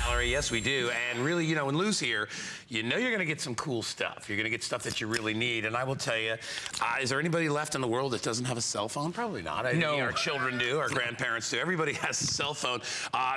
Valerie, yes, we do. And really, you know, when Lou's here, you know you're going to get some cool stuff. You're going to get stuff that you really need. And I will tell you, is there anybody left in the world that doesn't have a cell phone? Probably not. No. Our children do. Our grandparents do. Everybody has a cell phone.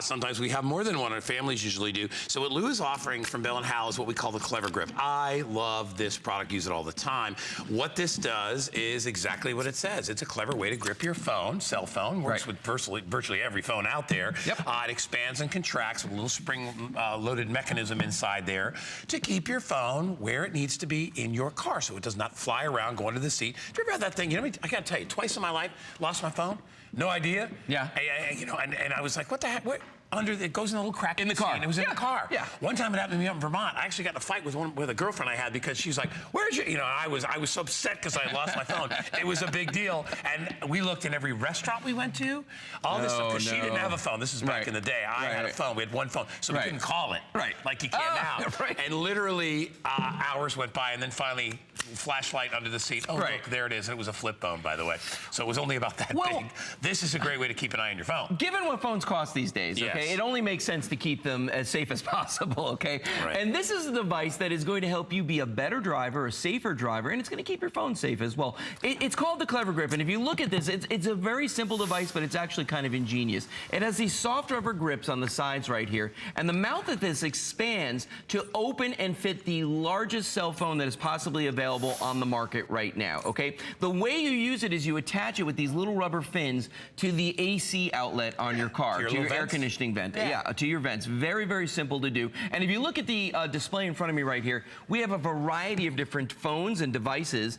Sometimes we have more than one. Our families usually do. So what Lou is offering from Bell & Howell is what we call the Clever Grip. I love this product. Use it all the time. What this does is exactly what it says. It's a clever way to grip your phone, cell phone. Works with virtually every phone out there. Yep. It expands and contracts with a little spring-loaded mechanism inside there to keep your phone where it needs to be in your car so it does not fly around, go under the seat. Do you ever have that thing? You know, I gotta tell you, twice in my life, lost my phone. No idea. Yeah. You know, and I was like, what the heck? What? It goes in a little crack in the car. And it was in the car. Yeah. One time it happened to me up in Vermont. I actually got in a fight with a girlfriend I had because she's like, "Where's your?" You know, I was so upset because I lost my phone. It was a big deal, and we looked in every restaurant we went to. All this stuff because she didn't have a phone. This is back in the day. I had a phone. We had one phone, so we couldn't call it. Like you can now. And literally hours went by, and then finally, flashlight under the seat. Oh, look, there it is. And it was a flip phone, by the way. So it was only about that big. This is a great way to keep an eye on your phone. Given what phones cost these days, okay, it only makes sense to keep them as safe as possible, okay? And this is a device that is going to help you be a better driver, a safer driver, and it's going to keep your phone safe as well. It's called the Clever Grip, and if you look at this, it's a very simple device, but it's actually kind of ingenious. It has these soft rubber grips on the sides right here, and the mouth of this expands to open and fit the largest cell phone that is possibly available on the market right now, okay? The way you use it is you attach it with these little rubber fins to the AC outlet on your car, to your air conditioning vent. To your vents. Very, very simple to do. And if you look at the display in front of me right here, we have a variety of different phones and devices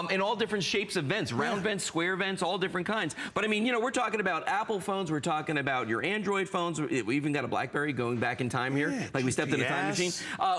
in all different shapes of vents, round vents, square vents, all different kinds. But I mean, you know, we're talking about Apple phones, we're talking about your Android phones, we even got a BlackBerry going back in time here, like we stepped in a time machine.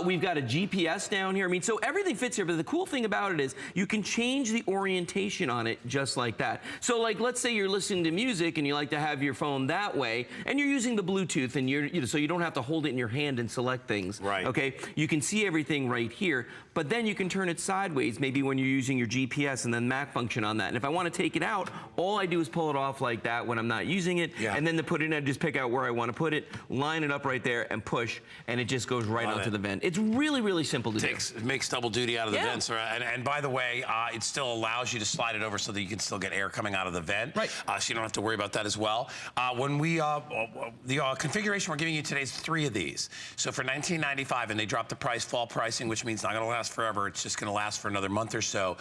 We've got a GPS down here. I mean, so everything fits here, but the cool thing about it is you can change the orientation on it just like that. So like, let's say you're listening to music and you like to have your phone that way, and you're using the Bluetooth, and so you don't have to hold it in your hand and select things. Okay, you can see everything right here, but then you can turn it sideways, maybe when you're using your GPS and then Mac function on that. And if I want to take it out, all I do is pull it off like that when I'm not using it, and then to put it in, I just pick out where I want to put it, line it up right there, and push, and it just goes right onto the vent. It's really, really simple to do. It makes double duty out of the vents. And by the way, it still allows you to slide it over so that you can still get air coming out of the vent. So you don't have to worry about that as well. When we, the configuration we're giving you today is 3 of these. So for $19.95, and they dropped the price, fall pricing, which means not going to last forever. It's just going to last for another month or so.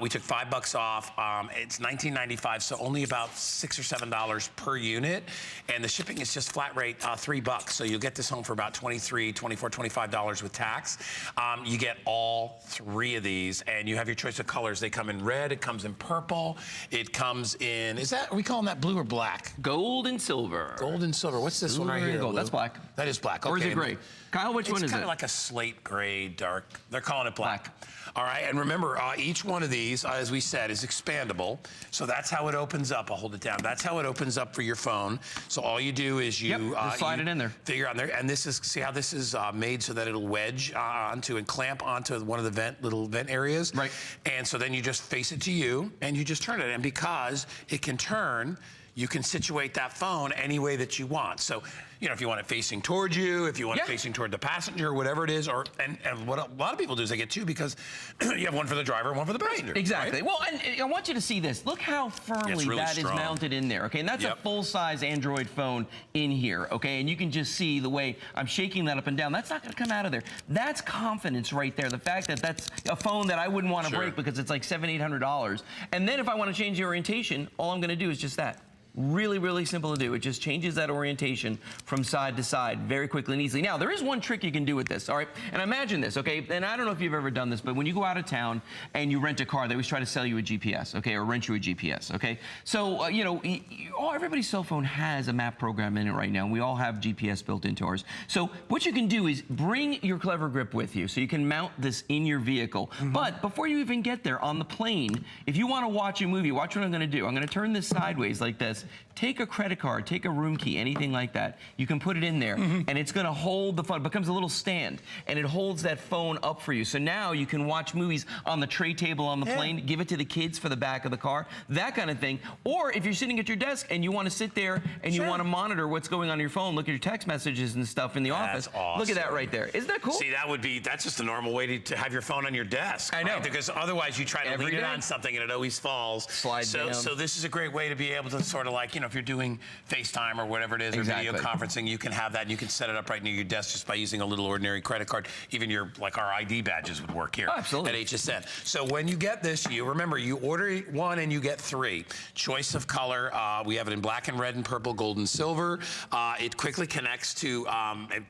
We took $5 off. It's $19.95, so only about $6 or $7 per unit. And the shipping is just flat rate $3. So you'll get this home for about $23, $24, $25 with tax. You get all 3 of these, and you have your choice of colors. They come in red, it comes in purple, it comes in, are we calling that blue or black? Gold and silver. Gold and silver. What's this one right here? Gold. That's black. That is black. Or is it gray? Kyle, which one is it? It's kind of like a slate gray, dark. They're calling it black. All right, and remember, each one of these, as we said, is expandable. So that's how it opens up. I'll hold it down. That's how it opens up for your phone. So all you do is you slide it in there. Figure out there, and this is, see how this is made so that it'll wedge onto and clamp onto one of the little vent areas. And so then you just face it to you, and you just turn it. And because it can turn, you can situate that phone any way that you want. So, you know, if you want it facing towards you, if you want it facing toward the passenger, whatever it is, and what a lot of people do is they get 2 because you have one for the driver and one for the passenger. Exactly. Well, and I want you to see this. Look how firmly that is mounted in there, okay? And that's a full-size Android phone in here, okay? And you can just see the way I'm shaking that up and down. That's not gonna come out of there. That's confidence right there. The fact that that's a phone that I wouldn't want to break because it's like $700, $800. And then if I want to change the orientation, all I'm gonna do is just that. Really, really simple to do. It just changes that orientation from side to side very quickly and easily. Now, there is one trick you can do with this, all right? And imagine this, okay? And I don't know if you've ever done this, but when you go out of town and you rent a car, they always try to sell you a GPS, okay? Or rent you a GPS, okay? So, you know, everybody's cell phone has a map program in it right now, and we all have GPS built into ours. So what you can do is bring your Clever Grip with you so you can mount this in your vehicle. But before you even get there on the plane, if you want to watch a movie, watch what I'm going to do. I'm going to turn this sideways like this, Take a credit card, take a room key, anything like that. You can put it in there, and it's going to hold the phone. It becomes a little stand, and it holds that phone up for you. So now you can watch movies on the tray table on the plane, give it to the kids for the back of the car, that kind of thing. Or if you're sitting at your desk and you want to sit there and you want to monitor what's going on your phone, look at your text messages and stuff in the office. Awesome. Look at that right there. Isn't that cool? See, that's just a normal way to have your phone on your desk. I know. Right? Because otherwise you try to lean it on something and it always falls. Slide down. So this is a great way to be able to sort of like, you know, if you're doing FaceTime or whatever it is, or video conferencing, you can have that and you can set it up right near your desk just by using a little ordinary credit card. Even like our ID badges would work here at HSN. So when you get this, you remember you order one and you get three. Choice of color, we have it in black and red and purple, gold and silver. It quickly connects to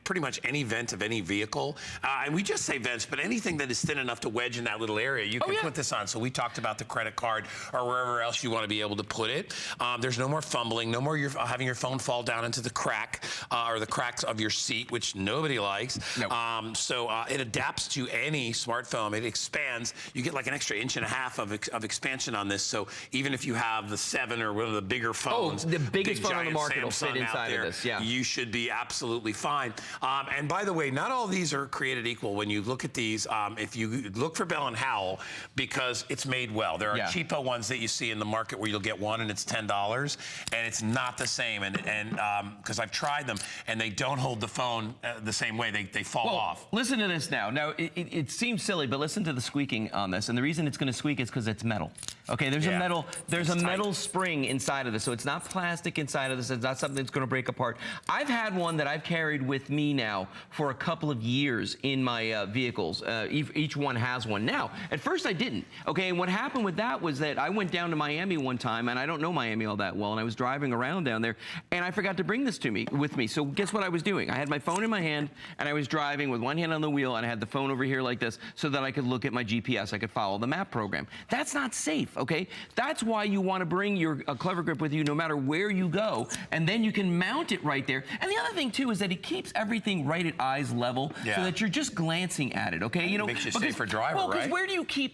pretty much any vent of any vehicle. And we just say vents, but anything that is thin enough to wedge in that little area, you can put this on. So we talked about the credit card or wherever else you want to be able to put it. There's no more fumbling, no more having your phone fall down into the crack or the cracks of your seat, which nobody likes. Nope. So it adapts to any smartphone. It expands. You get like an extra 1.5 inches of expansion on this. So even if you have the 7 or one of the bigger phones, the biggest phone on the market will fit inside there, of this. Yeah. You should be absolutely fine. And by the way, not all these are created equal. When you look at these, if you look for Bell & Howell, because it's made well. There are cheapo ones that you see in the market where you'll get one and it's $10, and it's not the same. And because I've tried them, and they don't hold the phone the same way. They fall off. Listen to this now. Now, it seems silly, but listen to the squeaking on this. And the reason it's going to squeak is because it's metal. Okay, there's a metal spring inside of this, so it's not plastic inside of this. It's not something that's going to break apart. I've had one that I've carried with me now for a couple of years in my vehicles. Each one has one. Now, at first I didn't. Okay, and what happened with that was that I went down to Miami one time, and I don't know Miami all that well, and I was driving around down there, and I forgot to bring this with me. So guess what I was doing? I had my phone in my hand, and I was driving with one hand on the wheel, and I had the phone over here like this so that I could look at my GPS. I could follow the map program. That's not safe, okay? That's why you want to bring your Clever Grip with you no matter where you go, and then you can mount it right there. And the other thing, too, is that it keeps everything right at eyes level so that you're just glancing at it, okay? You know, makes you a safer driver, right? Well,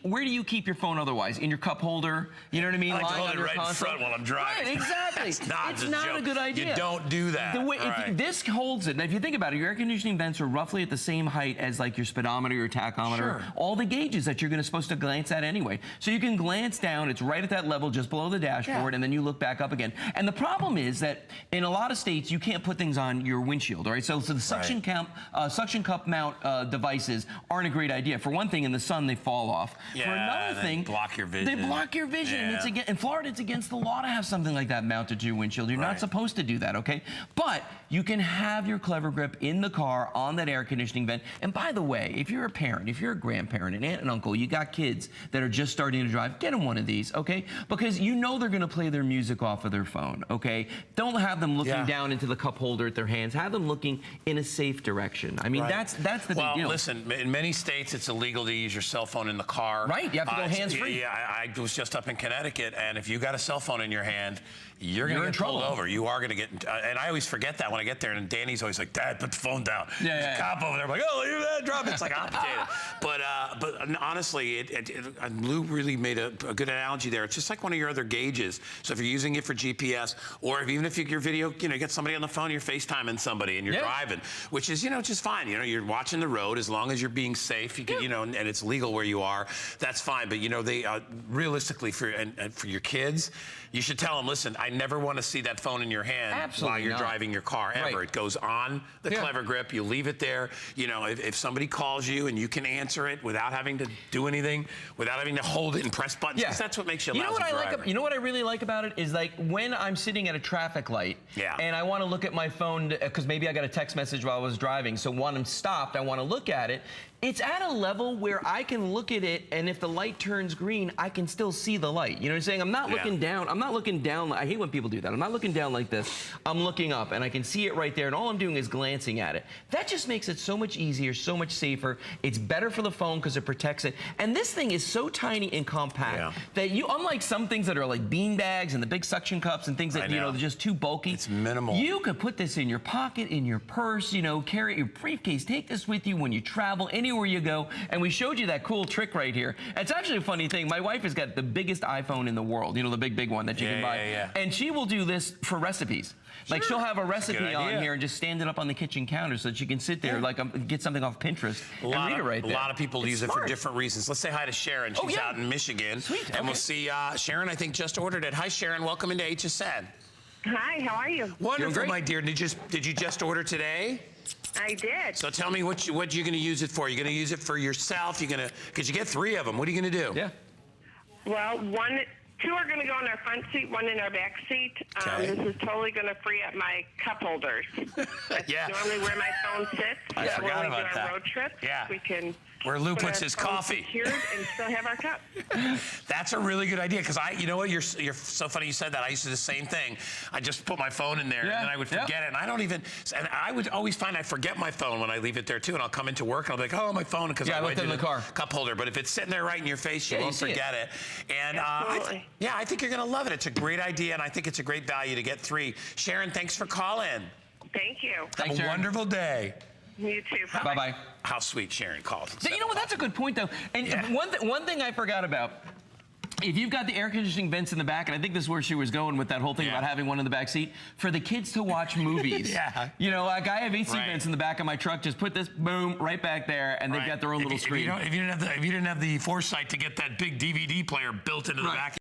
where do you keep your phone otherwise? In your cup holder? You know what I mean? I like to hold it right in front while I'm driving. Right, exactly. It's not a good idea. You don't do that. This holds it. Now, if you think about it, your air conditioning vents are roughly at the same height as like your speedometer, your tachometer, all the gauges that you're supposed to glance at anyway. So you can glance down. It's right at that level, just below the dashboard, and then you look back up again. And the problem is that in a lot of states, you can't put things on your windshield, all right? So the suction cup mount devices aren't a great idea. For one thing, in the sun, they fall off. Yeah, for another thing, block your vision. They block your vision. Yeah. In Florida, it's against the law to have something like that mounted to your windshield. You're not supposed to do that, okay? But you can have your Clever Grip in the car on that air conditioning vent. And by the way, if you're a parent, if you're a grandparent, an aunt and uncle, you got kids that are just starting to drive, get them one of these, okay? Because you know they're going to play their music off of their phone, okay? Don't have them looking down into the cup holder at their hands. Have them looking in a safe direction. I mean, that's the big deal. Well, listen, in many states, it's illegal to use your cell phone in the car. Right, you have to go hands-free. Yeah, I was just up in Connecticut, and if you got a cell phone in your hand, you're going to get pulled over. You are going to get, and I always forget that when I get there, and Danny's always like, Dad, put the phone down. There's a cop over there. I'm like, oh, leave that, drop it. It's like a hot potato. But honestly, Lou really made a good analogy there. It's just like one of your other gauges. So if you're using it for GPS, or even if your video, you get somebody on the phone, you're FaceTiming somebody, and you're driving, which is, just fine. You're watching the road as long as you're being safe. You can, and it's legal where you are. That's fine. But they realistically for your kids, you should tell them, listen, I never want to see that phone in your hand while you're driving your car ever. Right. It goes on the Clever Grip. You leave it there. If somebody calls you and you can answer it without having to do anything, without having to hold it and press buttons, because that's what makes you a lousy driver. You know what I really like about it is like when I'm sitting at a traffic light and I want to look at my phone because maybe I got a text message while I was driving. So when I'm stopped, I want to look at it. It's at a level where I can look at it, and if the light turns green, I can still see the light. You know what I'm saying? I'm not looking down. I'm not looking down. I hate when people do that. I'm not looking down like this. I'm looking up, and I can see it right there, and all I'm doing is glancing at it. That just makes it so much easier, so much safer. It's better for the phone because it protects it. And this thing is so tiny and compact that unlike some things that are like bean bags and the big suction cups and things that, they're just too bulky. It's minimal. You could put this in your pocket, in your purse, carry it in your briefcase. Take this with you when you travel anywhere you where you go, and we showed you that cool trick right here. It's actually a funny thing. My wife has got the biggest iPhone in the world, you know, the big one that you can buy. And she will do this for recipes. Like she'll have a recipe on here and just stand it up on the kitchen counter so that you can sit there, like get something off Pinterest and read it right there. A lot of people use it for different reasons. Let's say hi to Sharon. She's out in Michigan. Sweet. And we'll see, Sharon, I think, just ordered it. Hi, Sharon. Welcome into HSN. Hi, how are you? Wonderful, my dear. Did you just order today? I did. So tell me what you're going to use it for. You're going to use it for yourself. Because you get 3 of them. What are you going to do? Yeah. Well, 2 are going to go in our front seat, 1 in our back seat. This is totally going to free up my cup holders. That's normally where my phone sits. I forgot about when we do our road trips, we can where Lou puts his coffee. Secured and still have our cup. That's a really good idea, because you know what, you're so funny you said that. I used to do the same thing. I just put my phone in there, and then I would forget it, and I would always find I forget my phone when I leave it there too, and I'll come into work and I'll be like, oh, my phone, because I left it in the car. Cup holder, but if it's sitting there right in your face, you won't forget it. And I think you're gonna love it. It's a great idea, and I think it's a great value to get 3. Sharon, thanks for calling. Thank you. Have a wonderful day. You too. Bye-bye. How sweet Sharon called. You know what? That's a good point, though. And one thing I forgot about, if you've got the air conditioning vents in the back, and I think this is where she was going with that whole thing about having one in the back seat, for the kids to watch movies. You know, like I have AC vents in the back of my truck. Just put this, boom, right back there, and they've got their own little screen. If you didn't have the foresight to get that big DVD player built into the back